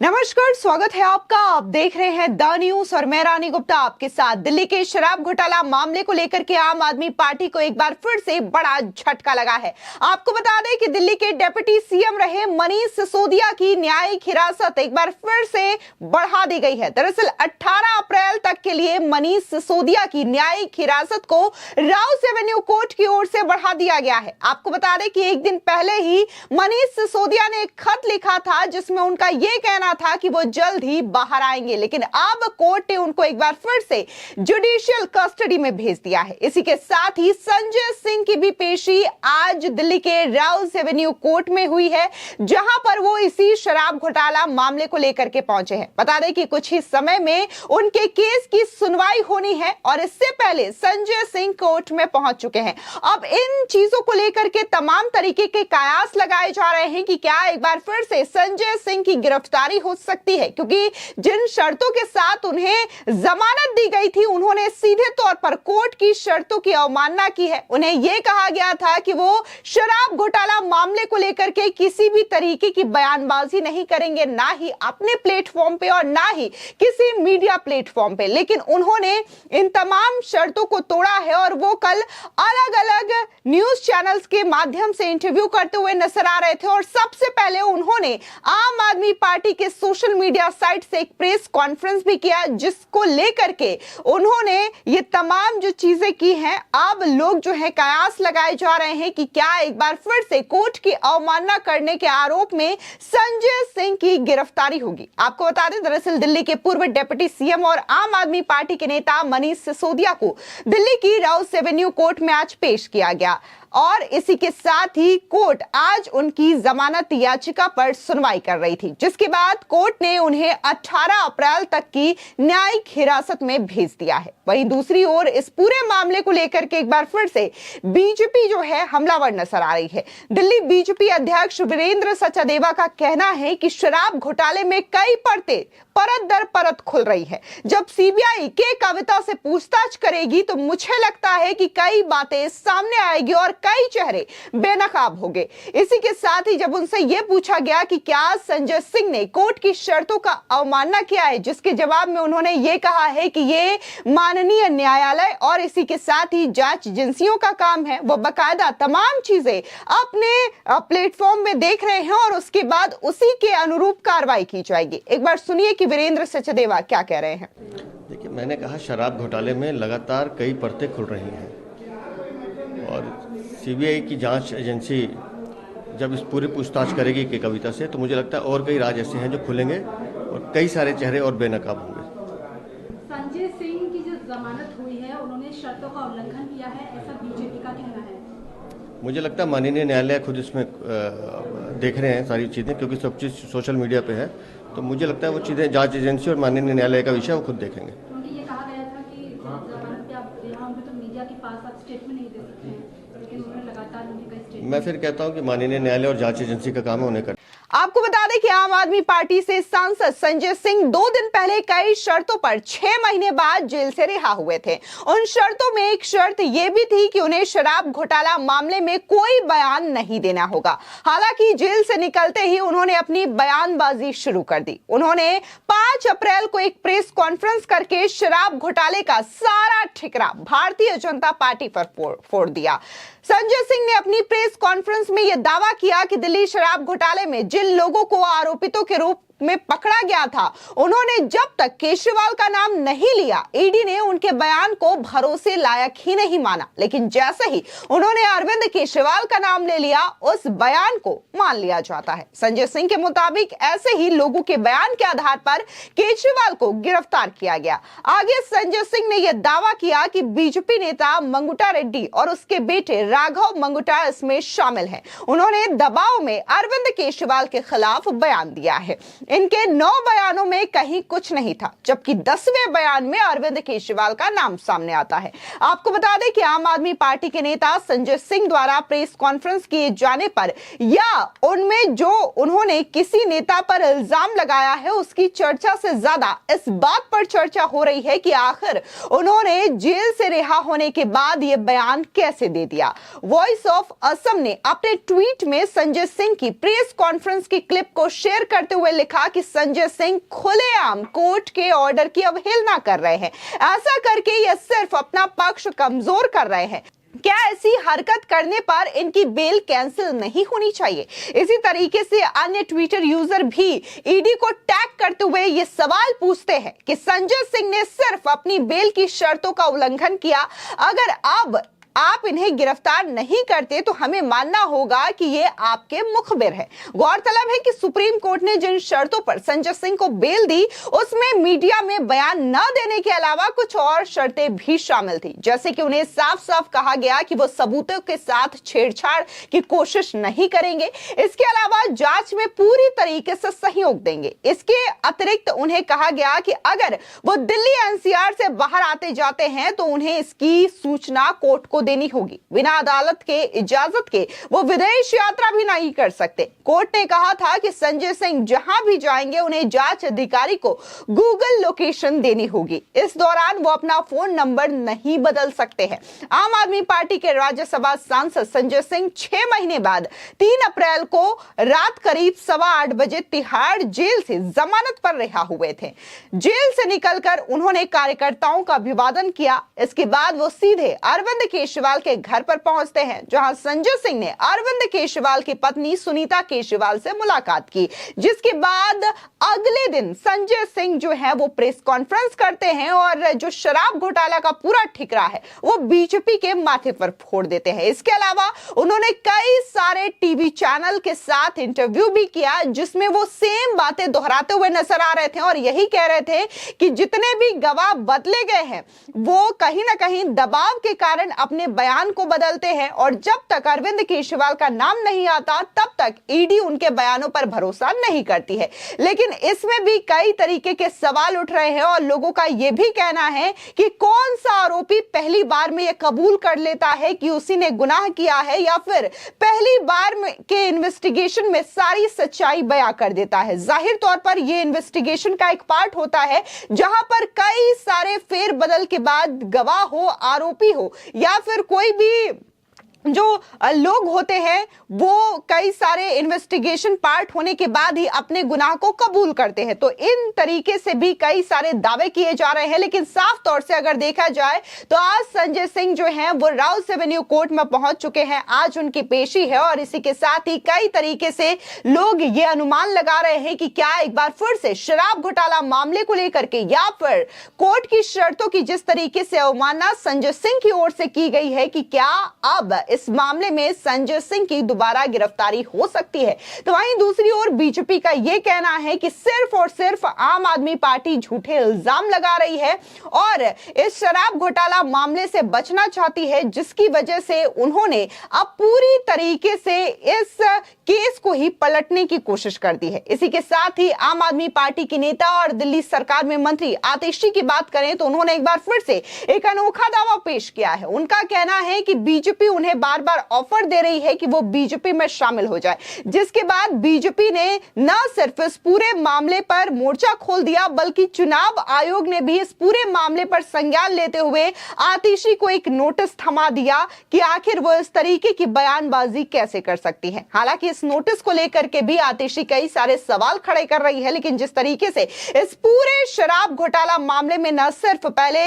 नमस्कार, स्वागत है आपका। आप देख रहे हैं द न्यूज और मैं रानी गुप्ता आपके साथ। दिल्ली के शराब घोटाला मामले को लेकर के आम आदमी पार्टी को एक बार फिर से बड़ा झटका लगा है। आपको बता दें कि दिल्ली के डिप्टी सीएम रहे मनीष सिसोदिया की न्यायिक हिरासत एक बार फिर से बढ़ा दी गई है। दरअसल 18 अप्रैल तक के लिए मनीष सिसोदिया की न्यायिक हिरासत को राउस एवेन्यू कोर्ट की ओर से बढ़ा दिया गया है। आपको बता दें कि एक दिन पहले ही मनीष सिसोदिया ने एक खत लिखा था जिसमें उनका यह कहना था कि वो जल्द ही बाहर आएंगे, लेकिन अब कोर्ट ने उनको एक बार फिर से जुडिशियल कस्टडी में भेज दिया है। इसी के साथ ही संजय सिंह की भी पेशी आज दिल्ली के राउस एवेन्यू कोर्ट में हुई है, जहां पर वो इसी शराब घोटाला मामले को लेकर के पहुंचे हैं। बता दें कि कुछ ही समय में उनके केस की सुनवाई होनी है और इससे पहले संजय सिंह कोर्ट में पहुंच चुके हैं। अब इन चीजों को लेकर के तमाम तरीके के कयास लगाए जा रहे हैं कि क्या एक बार फिर से संजय सिंह की गिरफ्तारी हो सकती है, क्योंकि जिन शर्तों के साथ उन्हें जमानत दी गई थी उन्होंने सीधे तौर पर कोर्ट की शर्तों की अवमानना की है। उन्हें यह कहा गया था कि वो शराब घोटाला मामले को लेकर के किसी भी तरीके की बयानबाजी नहीं करेंगे, ना ही अपने प्लेटफॉर्म पे और ना ही किसी मीडिया प्लेटफॉर्म पे, लेकिन उन्होंने इन तमाम शर्तों को तोड़ा है और वो कल अलग अलग न्यूज चैनल्स के माध्यम से इंटरव्यू करते हुए नजर आ रहे थे और सबसे पहले उन्होंने आम आदमी पार्टी के सोशल मीडिया साइट से एक प्रेस कॉन्फ्रेंस भी किया, जिसको लेकर के उन्होंने ये तमाम जो चीजें की हैं। अब लोग जो है कयास लगाए जा रहे हैं कि क्या एक बार फिर से कोर्ट की अवमानना करने के आरोप में संजय सिंह की गिरफ्तारी होगी। आपको बता दें, दरअसल दिल्ली के पूर्व डिप्टी सीएम और आम आदमी पार्टी के नेता मनीष सिसोदिया को दिल्ली की राउस एवेन्यू कोर्ट में आज पेश किया गया और इसी के साथ ही कोर्ट आज उनकी जमानत याचिका पर सुनवाई कर रही थी, जिसके बाद कोर्ट ने उन्हें 18 अप्रैल तक की न्यायिक हिरासत में भेज दिया है। वहीं दूसरी ओर इस पूरे मामले को लेकर के एक बार फिर से बीजेपी जो है हमलावर नजर आ रही है। दिल्ली बीजेपी अध्यक्ष वीरेंद्र सचदेवा का कहना है कि शराब घोटाले में कई परतें परत दर परत खुल रही है। जब सीबीआई के कविता से पूछताछ करेगी तो मुझे लगता है कि कई बातें सामने आएगी और कई चेहरे बेनकाब होंगे। इसी के साथ ही जब उनसे यह पूछा गया कि क्या संजय सिंह ने कोर्ट की शर्तों का अवमानना किया है, जिसके जवाब में उन्होंने यह कहा है कि यह माननीय न्यायालय और इसी के साथ ही जांच एजेंसियों का काम है, वो बकायदा तमाम चीजें अपने प्लेटफॉर्म में देख रहे हैं और उसके बाद उसी के अनुरूप कार्रवाई की जाएगी। एक बार सुनिए कि वीरेंद्र सचदेवा क्या कह रहे हैं। देखिए, मैंने कहा शराब घोटाले में लगातार कई परतें खुल रही हैं और सीबीआई की जांच एजेंसी जब इस पूरी पूछताछ करेगी कि कविता से, तो मुझे लगता है और कई राज ऐसे हैं जो खुलेंगे और कई सारे चेहरे और बेनकाब होंगे। संजय सिंह की जो जमानत हुई है, उन्होंने शर्तों का उल्लंघन किया है, ऐसा बीजेपी का कहना है। मुझे लगता है माननीय न्यायालय खुद इसमें देख रहे हैं सारी चीज़ें, क्योंकि सब चीज़ सोशल मीडिया पे है, तो मुझे लगता है वो चीज़ें जांच एजेंसी और माननीय न्यायालय का विषय वो खुद देखेंगे। क्योंकि ये कहा गया था कि जमानत पे आप यहाँ होंगे तो मीडिया के पास आप स्टेटमेंट नहीं दे सकते हैं, लेकिन उन्होंने लगातार उन्हें कई स्टेटमेंट। मैं फिर कहता हूँ कि माननीय न्यायालय और जांच एजेंसी का काम है उन्हें कर। आपको बता दें कि आम आदमी पार्टी से सांसद संजय सिंह 2 दिन पहले कई शर्तों पर 6 महीने बाद जेल से रिहा हुए थे। उन शर्तों में एक शर्त यह भी थी कि उन्हें शराब घोटाला मामले में कोई बयान नहीं देना होगा। हालांकि जेल से निकलते ही उन्होंने अपनी बयानबाजी शुरू कर दी। उन्होंने 5 अप्रैल को एक प्रेस कॉन्फ्रेंस करके शराब घोटाले का सारा ठिकरा भारतीय जनता पार्टी पर फोड़ दिया। संजय सिंह ने अपनी प्रेस कॉन्फ्रेंस में यह दावा किया कि दिल्ली शराब घोटाले में जिन लोगों को आरोपितों के रूप में पकड़ा गया था, उन्होंने जब तक केजरीवाल का नाम नहीं लिया, ईडी ने उनके बयान को भरोसे लायक ही नहीं माना, लेकिन जैसे ही उन्होंने अरविंद केजरीवाल का नाम ले लिया, उस बयान को मान लिया जाता है। संजय सिंह के मुताबिक ऐसे ही लोगों के बयान के आधार पर केजरीवाल को गिरफ्तार किया गया। आगे संजय सिंह ने यह दावा किया कि बीजेपी नेता मंगुटा रेड्डी और उसके बेटे राघव मंगुटा इसमें शामिल हैं। उन्होंने दबाव में अरविंद केजरीवाल के खिलाफ बयान दिया है। इनके 9 बयानों में कहीं कुछ नहीं था, जबकि 10वें बयान में अरविंद केजरीवाल का नाम सामने आता है। आपको बता दें कि आम आदमी पार्टी के नेता संजय सिंह द्वारा प्रेस कॉन्फ्रेंस किए जाने पर या उनमें जो उन्होंने किसी नेता पर इल्जाम लगाया है, उसकी चर्चा से ज्यादा इस बात पर चर्चा हो रही है कि आखिर उन्होंने जेल से रिहा होने के बाद यह बयान कैसे दे दिया। वॉइस ऑफ असम ने अपने ट्वीट में संजय सिंह की प्रेस कॉन्फ्रेंस की क्लिप को शेयर करते हुए लिखा देखा कि संजय सिंह खुलेआम कोर्ट के ऑर्डर की अवहेलना कर रहे हैं। ऐसा करके ये सिर्फ अपना पक्ष कमजोर कर रहे हैं। क्या ऐसी हरकत करने पर इनकी बेल कैंसिल नहीं होनी चाहिए? इसी तरीके से अन्य ट्विटर यूजर भी ईडी को टैग करते हुए ये सवाल पूछते हैं कि संजय सिंह ने सिर्फ अपनी बेल की शर्तों का उल्लंघन किया, अगर अब आप इन्हें गिरफ्तार नहीं करते तो हमें मानना होगा कि ये आपके मुखबिर है। गौरतलब है कि सुप्रीम कोर्ट ने जिन शर्तों पर संजय सिंह को बेल दी उसमें मीडिया में बयान न देने के अलावा कुछ और शर्तें भी शामिल थी, जैसे कि उन्हें साफ साफ कहा गया कि वो सबूतों के साथ छेड़छाड़ की कोशिश नहीं करेंगे, इसके अलावा जांच में पूरी तरीके से सहयोग देंगे। इसके अतिरिक्त उन्हें कहा गया कि अगर वो दिल्ली एनसीआर से बाहर आते जाते हैं तो उन्हें इसकी सूचना कोर्ट को देनी होगी। बिना अदालत के इजाजत के वो विदेश यात्रा भी नहीं कर सकते। कोर्ट ने कहा था कि संजय सिंह जहां भी जाएंगे उन्हें जांच अधिकारी को गूगल लोकेशन देनी होगी। इस दौरान वो अपना फोन नंबर नहीं बदल सकते हैं। आम आदमी पार्टी के राज्यसभा सांसद संजय सिंह 6 महीने बाद 3 अप्रैल को रात करीब 8:15 बजे तिहाड़ जेल से जमानत पर रिहा हुए थे। जेल से निकलकर उन्होंने कार्यकर्ताओं का अभिवादन किया। इसके बाद वो सीधे अरविंद केजरीवाल के घर पर पहुंचते हैं, जहां संजय सिंह ने अरविंद केजरीवाल की पत्नी सुनीता केजरीवाल से मुलाकात की, जिसके बाद अगले दिन संजय सिंह जो है वो प्रेस कॉन्फ्रेंस करते हैं और जो शराब घोटाला का पूरा ठिकरा है वो बीजेपी के माथे पर फोड़ देते हैं। इसके अलावा उन्होंने कई सारे टीवी चैनल के साथ इंटरव्यू भी किया, जिसमें वो सेम बातें दोहराते हुए नजर आ रहे थे और यही कह रहे थे कि जितने भी गवाह बदले गए हैं वो कहीं ना कहीं दबाव के कारण अपने बयान को बदलते हैं और जब तक अरविंद केजरीवाल का नाम नहीं आता तब तक ईडी उनके बयानों पर भरोसा नहीं करती है। लेकिन इसमें भी कई तरीके के सवाल उठ रहे हैं और लोगों का यह भी कहना है कि कौन सा आरोपी पहली बार में यह कबूल कर लेता है कि उसी ने गुनाह किया है या फिर पहली बार के इन्वेस्टिगेशन में सारी सच्चाई बयां कर देता है। जाहिर तौर पर यह इन्वेस्टिगेशन का एक पार्ट होता है जहां पर कई सारे फेरबदल के बाद गवाह हो, आरोपी हो या फिर कोई भी जो लोग होते हैं वो कई सारे इन्वेस्टिगेशन पार्ट होने के बाद ही अपने गुनाह को कबूल करते हैं। तो इन तरीके से भी कई सारे दावे किए जा रहे हैं, लेकिन साफ तौर से अगर देखा जाए तो आज संजय सिंह जो हैं वो राउस एवेन्यू कोर्ट में पहुंच चुके हैं। आज उनकी पेशी है और इसी के साथ ही कई तरीके से लोग ये अनुमान लगा रहे हैं कि क्या एक बार फिर से शराब घोटाला मामले को लेकर के या फिर कोर्ट की शर्तों की जिस तरीके से अवमानना संजय सिंह की ओर से की गई है कि क्या अब इस मामले में संजय सिंह की दोबारा गिरफ्तारी हो सकती है। तो वहीं दूसरी ओर बीजेपी का यह कहना है कि सिर्फ और सिर्फ आम आदमी पार्टी झूठे इल्जाम लगा रही है और इस शराब घोटाला मामले से बचना चाहती है, जिसकी वजह से उन्होंने अब पूरी तरीके से इस केस को ही पलटने की कोशिश कर दी है। इसी के साथ ही आम आदमी पार्टी के नेता और दिल्ली सरकार में मंत्री आतिशी की बात करें तो उन्होंने एक बार फिर से एक अनोखा दावा पेश किया है। उनका कहना है कि बीजेपी उन्हें बार बार ऑफर दे रही है कि वो बीजेपी में शामिल हो जाए, जिसके बाद बीजेपी ने न सिर्फ इस पूरे मामले पर मोर्चा खोल दिया बल्कि चुनाव आयोग ने भी इस पूरे मामले पर संज्ञान लेते हुए आतिशी को एक नोटिस थमा दिया कि आखिर वो इस तरीके की बयानबाजी कैसे कर सकती है। हालांकि इस नोटिस को लेकर के भी आतिशी कई सारे सवाल खड़े कर रही है, लेकिन जिस तरीके से इस पूरे शराब घोटाला मामले में न सिर्फ पहले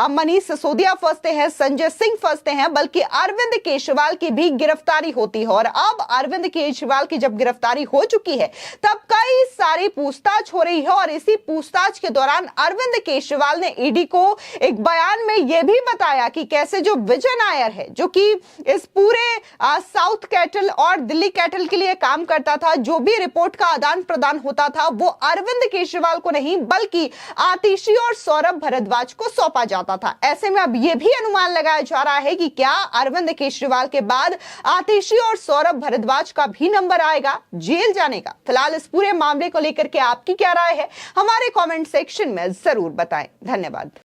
मनीष सिसोदिया फंसते हैं, संजय सिंह फंसते हैं, बल्कि अरविंद केजरीवाल की भी गिरफ्तारी होती है और अब अरविंद केजरीवाल की जब गिरफ्तारी हो चुकी है तब कई सारी पूछताछ हो रही है और इसी पूछताछ के दौरान अरविंद केजरीवाल ने ईडी को एक बयान में यह भी बताया कि कैसे जो विजय नायर है, जो कि इस पूरे साउथ कैटल और दिल्ली कैटल के लिए काम करता था, जो भी रिपोर्ट का आदान प्रदान होता था वो अरविंद केजरीवाल को नहीं बल्कि आतिशी और सौरभ भारद्वाज को सौंपा जाता था। ऐसे में अब यह भी अनुमान लगाया जा रहा है कि क्या अरविंद केजरीवाल के बाद आतिशी और सौरभ भारद्वाज का भी नंबर आएगा जेल जाने का। फिलहाल इस पूरे मामले को लेकर के आपकी क्या राय है, हमारे कमेंट सेक्शन में जरूर बताएं। धन्यवाद।